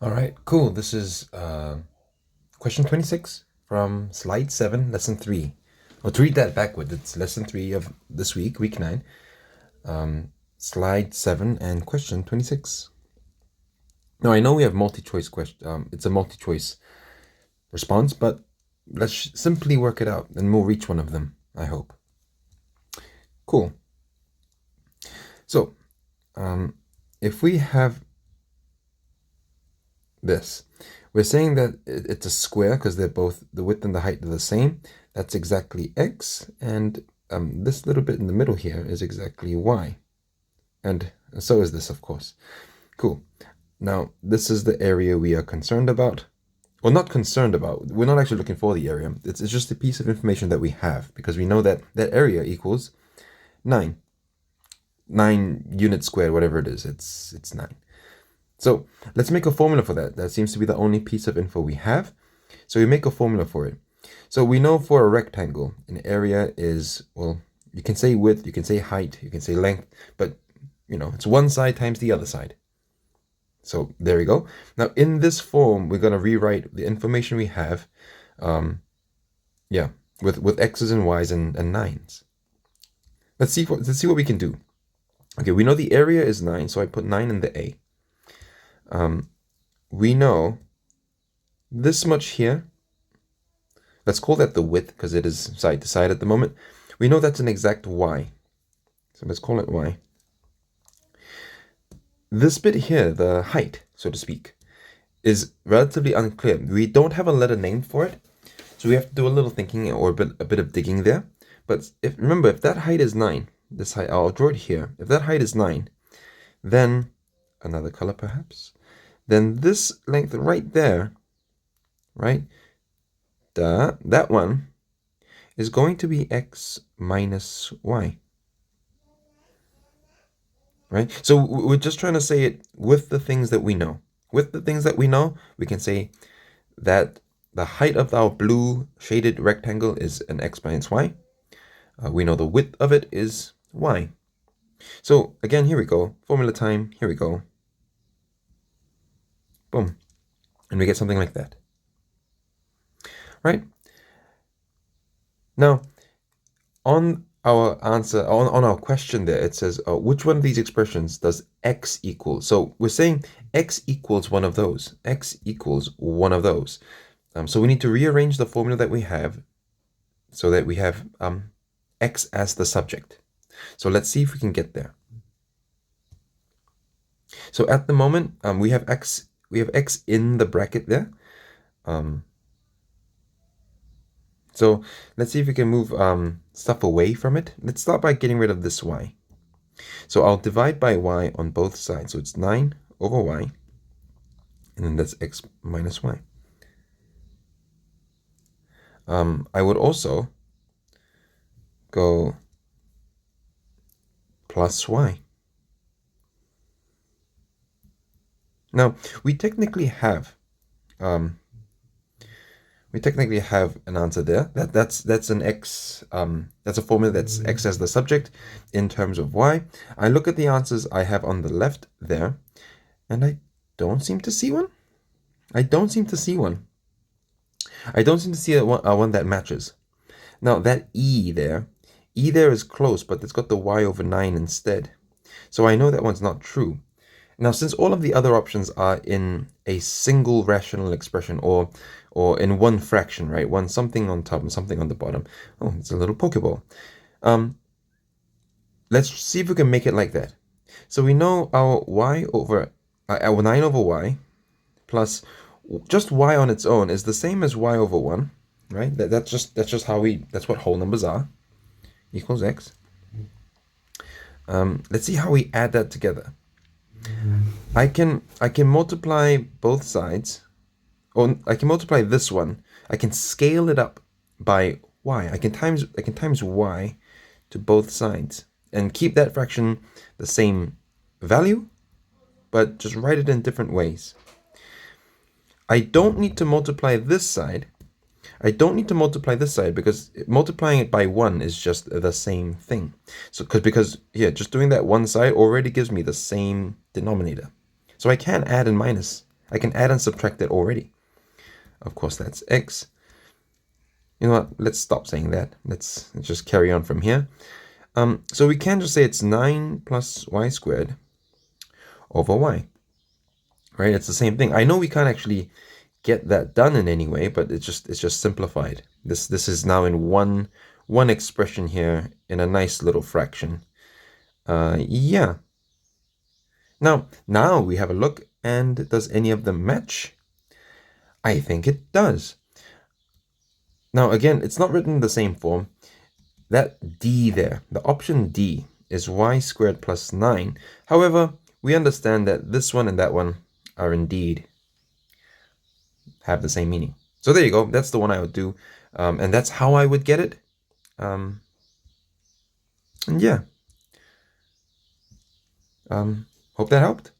All right, cool. This is question 26 from slide 7, lesson 3. Well, to read that backward, it's lesson 3 of this week, week 9, slide 7 and question 26. Now, I know we have multi-choice question. It's a multi-choice response, but let's simply work it out and we'll reach one of them, I hope. Cool. So, if we have this, we're saying that it's a square because they're both, the width and the height are the same. That's exactly x, and this little bit in the middle here is exactly y. And so is this, of course. Cool. Now, this is the area we are concerned about. Well, not concerned about. We're not actually looking for the area. It's just a piece of information that we have, because we know that that area equals 9. 9 units squared, whatever it is. It's 9. So let's make a formula for that. That seems to be the only piece of info we have. So we make a formula for it. So we know for a rectangle, an area is, well, you can say width, you can say height, you can say length, but it's one side times the other side. So there we go. Now in this form, we're going to rewrite the information we have, with x's and y's and 9's. Let's see what we can do. Okay, we know the area is 9, so I put 9 in the A. We know this much here. Let's call that the width because it is side to side at the moment. We know that's an exact y. So let's call it y. This bit here, the height, so to speak, is relatively unclear. We don't have a letter name for it, so we have to do a little thinking or a bit of digging there. But remember, if that height is 9, this height, I'll draw it here. If that height is 9, then another color perhaps, then this length right there, right, that one is going to be x minus y. Right? So we're just trying to say it with the things that we know. With the things that we know, we can say that the height of our blue shaded rectangle is an x minus y. We know the width of it is y. So again, here we go. Formula time. Here we go. Boom. And we get something like that. Right? Now, on our answer, on our question there, it says, which one of these expressions does x equal? So we're saying x equals one of those. X equals one of those. So we need to rearrange the formula that we have so that we have x as the subject. So let's see if we can get there. So at the moment, we have x in the bracket there. So let's see if we can move stuff away from it. Let's start by getting rid of this y. So I'll divide by y on both sides. So it's 9 over y, and then that's x minus y. I would also go plus y. Now, we technically have an answer there. That's an x. That's a formula that's x as the subject in terms of y. I look at the answers I have on the left there, and I don't seem to see one. I don't seem to see one that matches. Now that e there is close, but it's got the y over 9 instead. So I know that one's not true. Now, since all of the other options are in a single rational expression or in one fraction, right? One something on top and something on the bottom. Oh, it's a little Pokeball. Let's see if we can make it like that. So we know our y over our 9 over y plus just y on its own is the same as y over 1, right? That's just how that's what whole numbers are, equals x. Let's see how we add that together. I can multiply both sides, or I can multiply this one. I can scale it up by y. I can times y to both sides and keep that fraction the same value, but just write it in different ways. I don't need to multiply this side. Because multiplying it by 1 is just the same thing. So because here, just doing that one side already gives me the same denominator. So I can add and minus I can add and subtract it already. Of course, that's x. You know what? Let's stop saying that. Let's just carry on from here. So we can just say it's 9 plus y squared over y. Right? It's the same thing. I know we can't actually get that done in any way, but it's just simplified. This is now in one expression here in a nice little fraction. Yeah. Now we have a look, and does any of them match? I think it does. Now again, it's not written in the same form. That D there, the option D, is y squared plus 9. However, we understand that this one and that one are indeed have the same meaning. So there you go. That's the one I would do. And that's how I would get it. And yeah. Hope that helped.